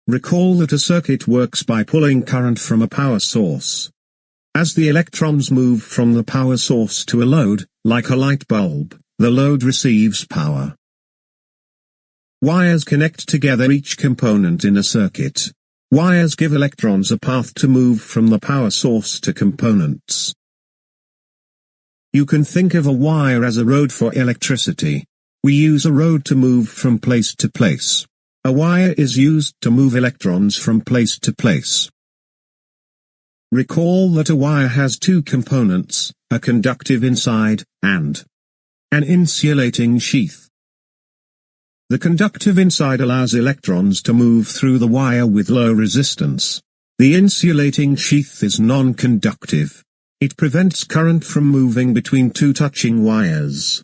Recall that a circuit works by pulling current from a power source. As the electrons move from the power source to a load, like a light bulb, the load receives power. Wires connect together each component in a circuit. Wires give electrons a path to move from the power source to components. You can think of a wire as a road for electricity. We use a road to move from place to place. A wire is used to move electrons from place to place. Recall that a wire has two components, a conductive inside, and an insulating sheath. The conductive inside allows electrons to move through the wire with low resistance. The insulating sheath is non-conductive. It prevents current from moving between two touching wires.